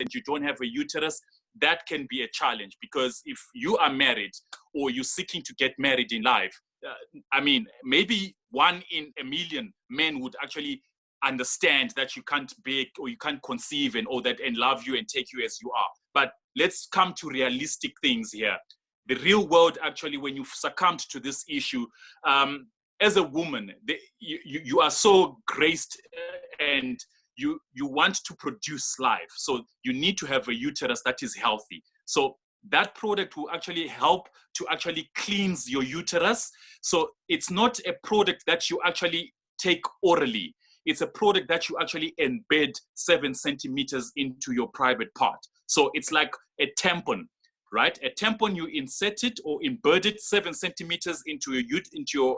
and you don't have a uterus, that can be a challenge, because if you are married or you're seeking to get married in life, I mean, maybe 1 in a million men would actually understand that you can't bake or you can't conceive and all that and love you and take you as you are. But let's come to realistic things here. The real world, actually, when you've succumbed to this issue, as a woman, you are so graced and you want to produce life. So you need to have a uterus that is healthy. So that product will actually help to actually cleanse your uterus. So it's not a product that you actually take orally. It's a product that you actually embed 7 centimeters into your private part. So it's like a tampon, right? A tampon, you insert it or embed it 7 centimeters into your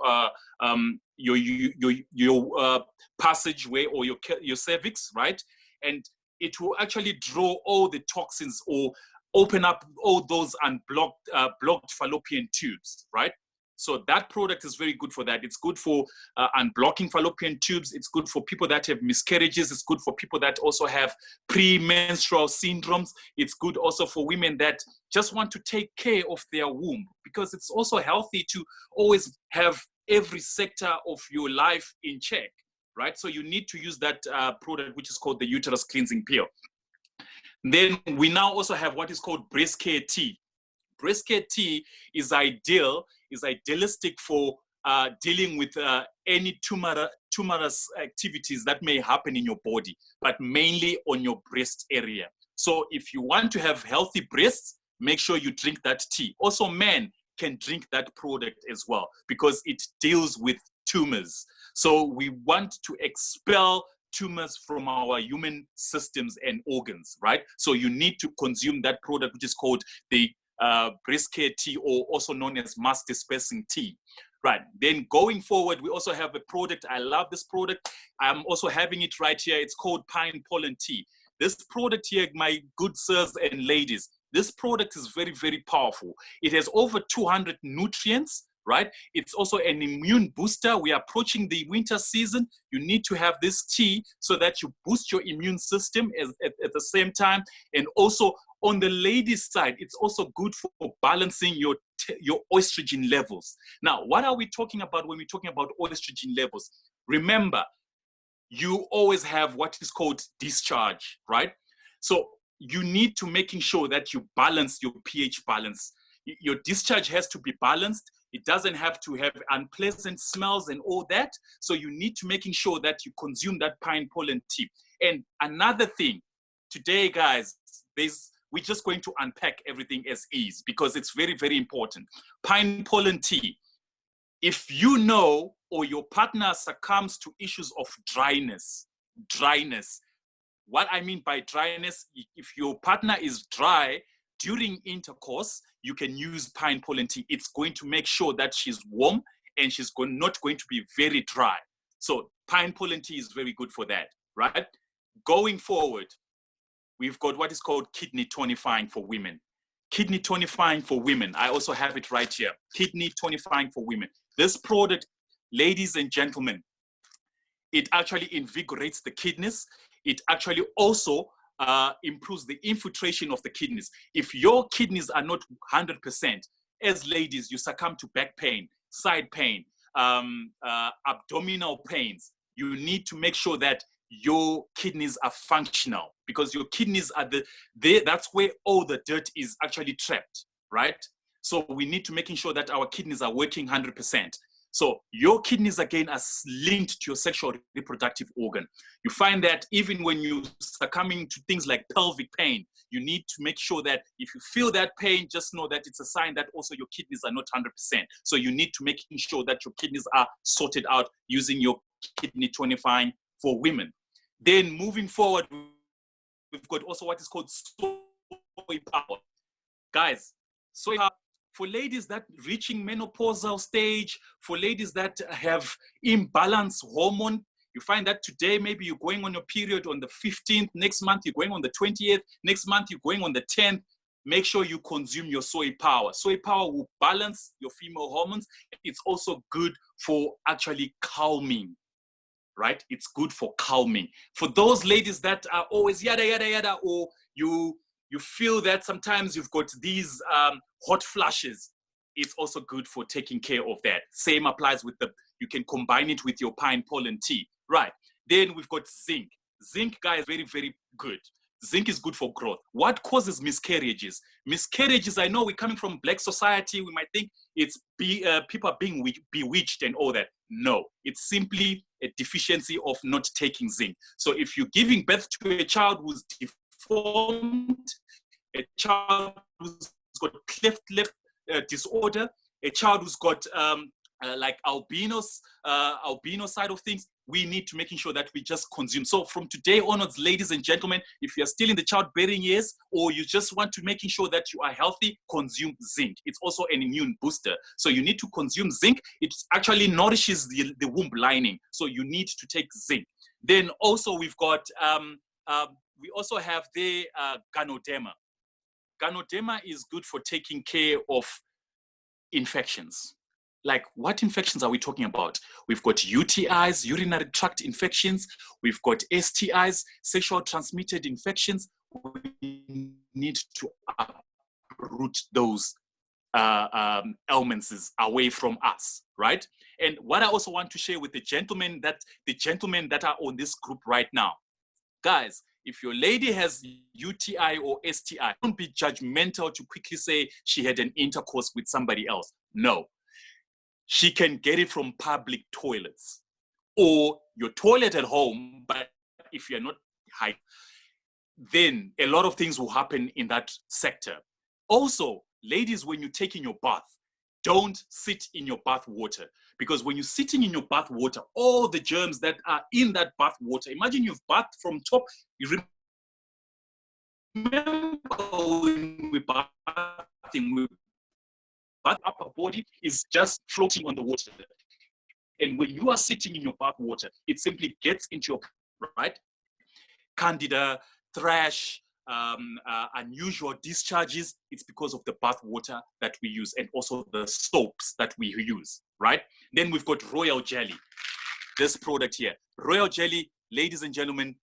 passageway or your cervix, right? And it will actually draw all the toxins or open up all those blocked fallopian tubes, right? So that product is very good for that. It's good for unblocking fallopian tubes. It's good for people that have miscarriages. It's good for people that also have premenstrual syndromes. It's good also for women that just want to take care of their womb, because it's also healthy to always have every sector of your life in check, right? So you need to use that product, which is called the uterus cleansing pill. Then we now also have what is called breast care tea. Breast care tea is idealistic for dealing with any tumorous activities that may happen in your body, but mainly on your breast area. So if you want to have healthy breasts, make sure you drink that tea. Also, men can drink that product as well, because it deals with tumors. So we want to expel tumors from our human systems and organs, right? So you need to consume that product, which is called the breast care tea, or also known as mass dispersing tea, right? Then going forward, we also have a product. I love this product. I'm also having it right here. It's called pine pollen tea. This product here, my good sirs and ladies, this product is very, very powerful. It has over 200 nutrients, right? It's also an immune booster. We are approaching the winter season. You need to have this tea so that you boost your immune system at the same time. And also on the ladies' side, it's also good for balancing your estrogen levels. Now, what are we talking about when we're talking about estrogen levels? Remember, you always have what is called discharge, right? So you need to making sure that you balance your pH balance. Your discharge has to be balanced. It doesn't have to have unpleasant smells and all that. So you need to making sure that you consume that pine pollen tea. And another thing, today, guys, we're just going to unpack everything as is, because it's very, very important. Pine pollen tea. If you know or your partner succumbs to issues of dryness, what I mean by dryness, if your partner is dry during intercourse, you can use pine pollen tea. It's going to make sure that she's warm and she's not going to be very dry. So pine pollen tea is very good for that, right? Going forward, we've got what is called kidney tonifying for women. Kidney tonifying for women. I also have it right here. Kidney tonifying for women. This product, ladies and gentlemen, it actually invigorates the kidneys. It actually also improves the infiltration of the kidneys. If your kidneys are not 100%, as ladies, you succumb to back pain, side pain, abdominal pains, you need to make sure that your kidneys are functional, because your kidneys are that's where all the dirt is actually trapped, right? So we need to making sure that our kidneys are working 100%. So your kidneys, again, are linked to your sexual reproductive organ. You find that even when you're succumbing to things like pelvic pain, you need to make sure that if you feel that pain, just know that it's a sign that also your kidneys are not 100%. So you need to making sure that your kidneys are sorted out using your kidney tonifying for women. Then moving forward, we've got also what is called soy power. Guys, soy power for ladies that reaching menopausal stage, for ladies that have imbalanced hormone. You find that today, maybe you're going on your period on the 15th, next month you're going on the 20th, next month you're going on the 10th. Make sure you consume your soy power. Soy power will balance your female hormones. It's also good for actually calming, right? It's good for calming. For those ladies that are always yada, yada, yada, or you feel that sometimes you've got these hot flashes, it's also good for taking care of that. Same applies with you can combine it with your pine pollen tea, right? Then we've got zinc. Zinc, guys, very, very good. Zinc is good for growth. What causes miscarriages? Miscarriages, I know we're coming from Black society, we might think it's people are being bewitched and all that. No, it's simply a deficiency of not taking zinc. So if you're giving birth to a child who's deformed, a child who's got cleft lip disorder, a child who's got like albino side of things, we need to making sure that we just consume. So from today onwards, ladies and gentlemen, if you're still in the childbearing years, or you just want to making sure that you are healthy, consume zinc. It's also an immune booster. So you need to consume zinc. It actually nourishes the womb lining. So you need to take zinc. Then also we've got, we also have the Ganoderma. Ganoderma is good for taking care of infections. Like, what infections are we talking about? We've got UTIs, urinary tract infections. We've got STIs, sexual transmitted infections. We need to uproot those ailments away from us, right? And what I also want to share with the gentlemen that are on this group right now, guys, if your lady has UTI or STI, don't be judgmental to quickly say she had an intercourse with somebody else. No. She can get it from public toilets or your toilet at home, but if you're not high, then a lot of things will happen in that sector. Also, ladies, when you're taking your bath, don't sit in your bath water, because when you're sitting in your bath water, all the germs that are in that bath water, imagine you've bathed from top, you remember when we're bathing, but upper body is just floating on the water. And when you are sitting in your bath water, it simply gets into your, right? Candida, thrush, unusual discharges. It's because of the bath water that we use and also the soaps that we use, right? Then we've got Royal Jelly. This product here, Royal Jelly, ladies and gentlemen,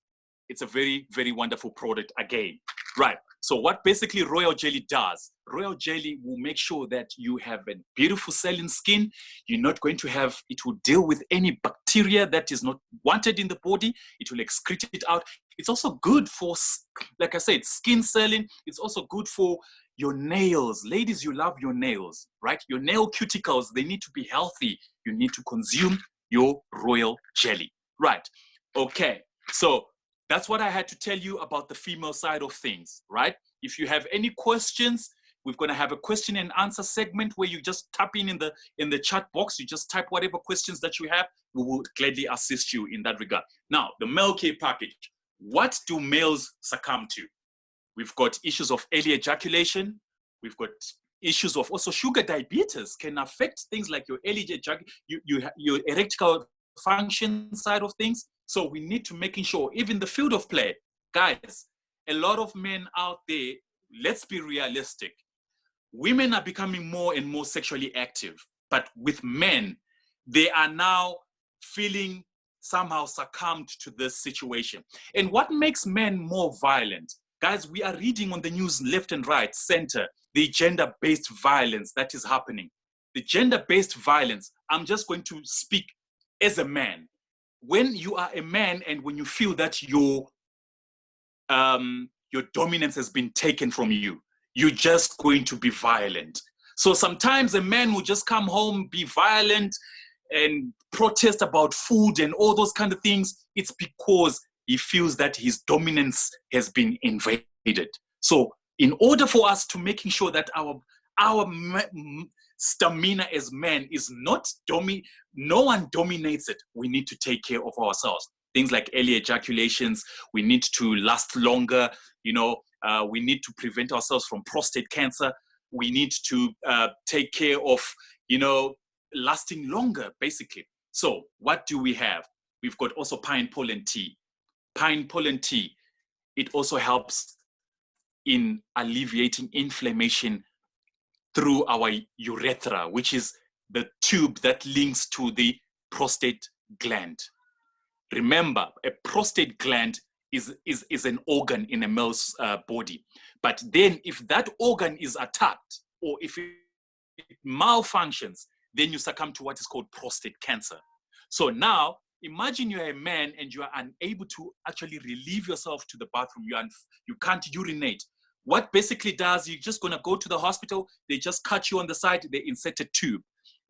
it's a very, very wonderful product again, right? So what basically Royal Jelly does, Royal Jelly will make sure that you have a beautiful selling skin. You're not going to have, it will deal with any bacteria that is not wanted in the body. It will excrete it out. It's also good for, like I said, skin selling. It's also good for your nails. Ladies, you love your nails, right? Your nail cuticles, they need to be healthy. You need to consume your Royal Jelly, right? Okay, so that's what I had to tell you about the female side of things, right? If you have any questions, we're going to have a question and answer segment where you just tap in the chat box. You just type whatever questions that you have. We will gladly assist you in that regard. Now, the male care package. What do males succumb to? We've got issues of early ejaculation. We've got issues of also sugar diabetes can affect things like your early ejaculation, your erectile function side of things. So we need to making sure, even the field of play, guys, a lot of men out there, let's be realistic. Women are becoming more and more sexually active, but with men, they are now feeling somehow succumbed to this situation. And what makes men more violent? Guys, we are reading on the news left and right, center, the gender-based violence that is happening. The gender-based violence, I'm just going to speak as a man. When you are a man and when you feel that your dominance has been taken from you, you're just going to be violent. So sometimes a man will just come home, be violent and protest about food and all those kind of things. It's because he feels that his dominance has been invaded. So in order for us to making sure that our stamina as men is not no one dominates it, we need to take care of ourselves. Things like early ejaculations, we need to last longer, we need to prevent ourselves from prostate cancer, we need to take care of, lasting longer, basically. So what do we have? We've got also pine pollen tea. Pine pollen tea, it also helps in alleviating inflammation through our urethra, which is the tube that links to the prostate gland. Remember, a prostate gland is an organ in a male's body. But then if that organ is attacked or if it malfunctions, then you succumb to what is called prostate cancer. So now imagine you're a man and you are unable to actually relieve yourself to the bathroom. You can't urinate. What basically does, you're just gonna go to the hospital, they just cut you on the side, they insert a tube.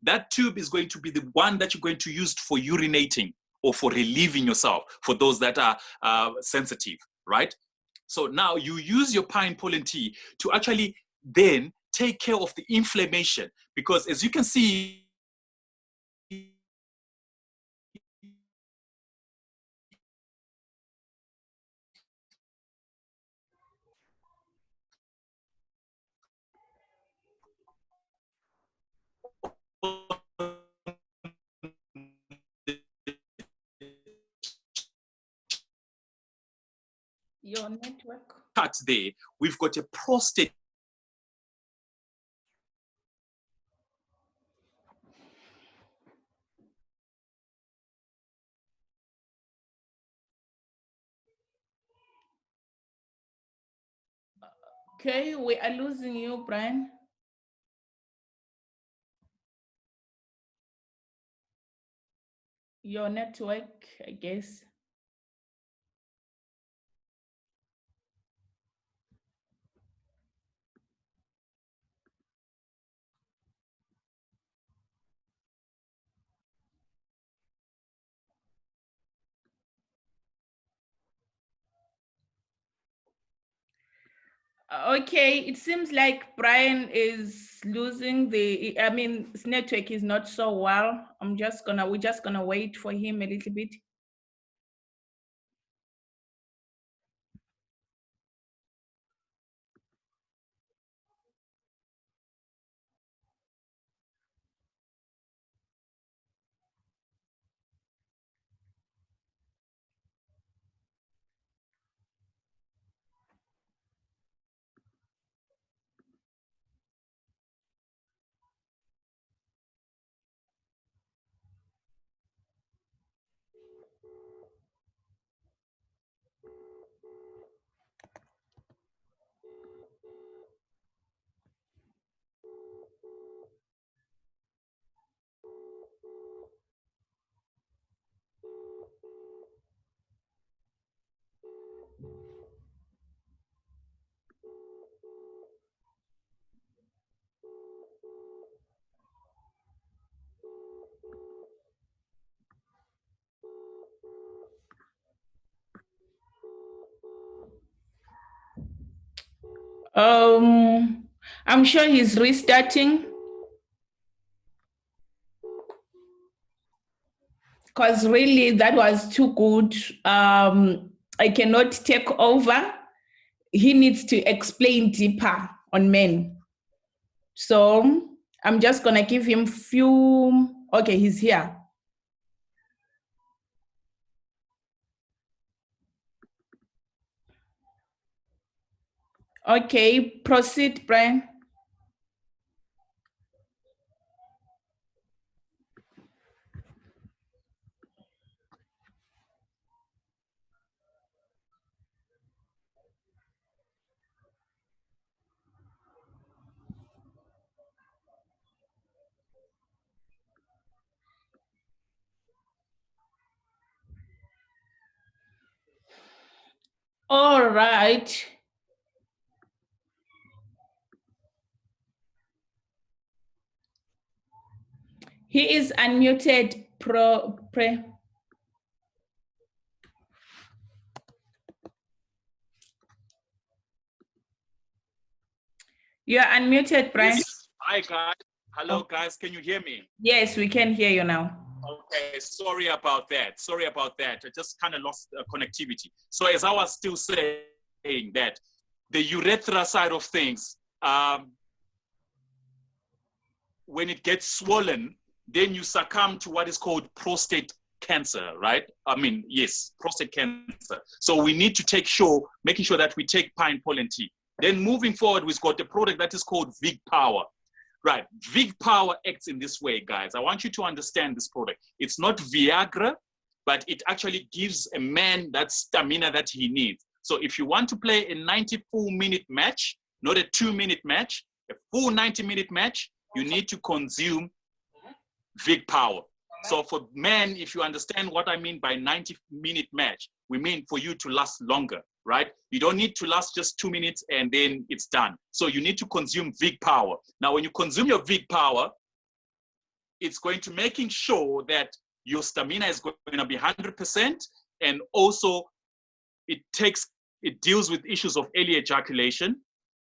That tube is going to be the one that you're going to use for urinating or for relieving yourself, for those that are sensitive, right? So now you use your pine pollen tea to actually then take care of the inflammation, because as you can see, Your network. there, we've got a prostate. Okay, we are losing you, Bryan. Your network, I guess. Okay, it seems like Bryan is losing his network is not so well. We're just gonna wait for him a little bit. I'm sure he's restarting. Because really, that was too good. I cannot take over. He needs to explain deeper on men. So I'm just gonna give him few. Okay, he's here. Okay, proceed, Bryan. All right. He is unmuted. You're unmuted, Bryan. Yes. Hi, guys. Hello, guys. Can you hear me? Yes, we can hear you now. Okay, sorry about that. Sorry about that. I just kind of lost connectivity. So as I was still saying that the urethra side of things, when it gets swollen, then you succumb to what is called prostate cancer, right? I mean, yes, prostate cancer. So we need to making sure that we take pine pollen tea. Then moving forward, we've got a product that is called Vig Power. Right, Vig Power acts in this way, guys. I want you to understand this product. It's not Viagra, but it actually gives a man that stamina that he needs. So if you want to play a 94-minute match, not a 2-minute match, a full 90-minute match, you need to consume Vig Power. So for men, if you understand what I mean by 90-minute match, we mean for you to last longer, right? You don't need to last just 2 minutes and then it's done. So you need to consume Vig Power. Now, when you consume your Vig Power, it's going to making sure that your stamina is going to be 100%, and also it deals with issues of early ejaculation.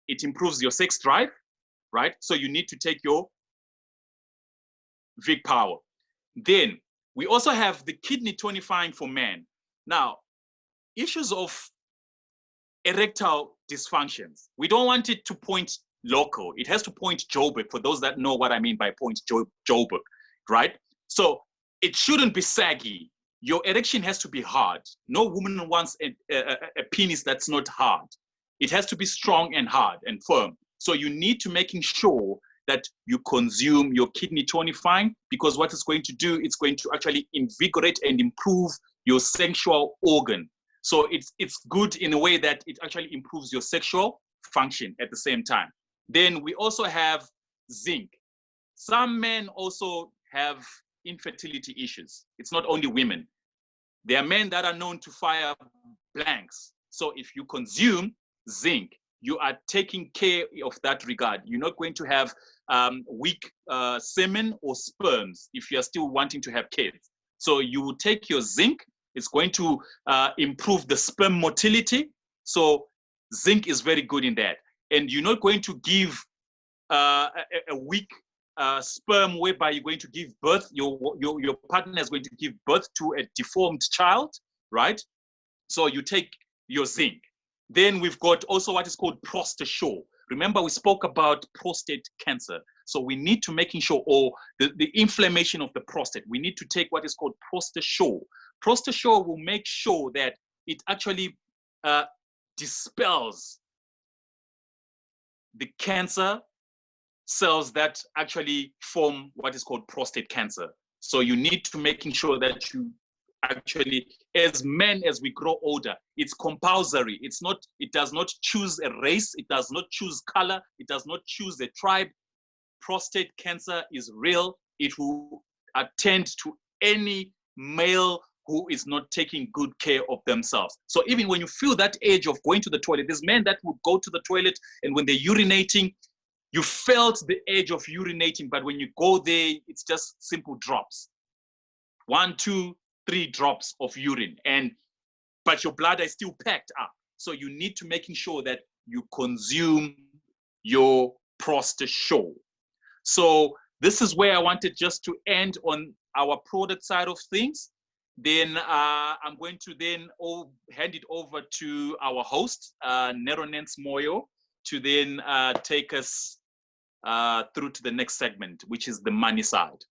It improves your sex drive, right? So you need to take your Vig Power. Then we also have the kidney tonifying for men. Now, issues of erectile dysfunctions, we don't want it to point local. It has to point Joburg, for those that know what I mean by point Joburg, right? So it shouldn't be saggy. Your erection has to be hard. No woman wants a penis that's not hard. It has to be strong and hard and firm. So you need to making sure that you consume your kidney tonifying, because what it's going to do, it's going to actually invigorate and improve your sexual organ. So it's good in a way that it actually improves your sexual function at the same time. Then we also have zinc. Some men also have infertility issues. It's not only women. There are men that are known to fire blanks. So if you consume zinc, you are taking care of that regard. You're not going to have weak semen or sperms if you are still wanting to have kids. So you will take your zinc. It's going to improve the sperm motility. So zinc is very good in that. And you're not going to give a weak sperm whereby you're going to give birth, your partner is going to give birth to a deformed child, right? So you take your zinc. Then we've got also what is called ProstaSure. Remember, we spoke about prostate cancer. So we need to making sure, or the inflammation of the prostate, we need to take what is called ProstaSure. ProstaSure will make sure that it actually dispels the cancer cells that actually form what is called prostate cancer. So you need to making sure that you actually, as men, as we grow older, it's compulsory. It does not choose a race. It does not choose color. It does not choose a tribe. Prostate cancer is real. It will attend to any male who is not taking good care of themselves. So even when you feel that urge of going to the toilet, there's men that will go to the toilet, and when they're urinating, you felt the urge of urinating, but when you go there, it's just simple drops. 1, 2, 3 drops of urine, but your bladder is still packed up. So you need to making sure that you consume your ProstaSure. So this is where I wanted just to end on our product side of things. Then I'm going to then hand it over to our host, Neronens Moyo, to then take us through to the next segment, which is the money side.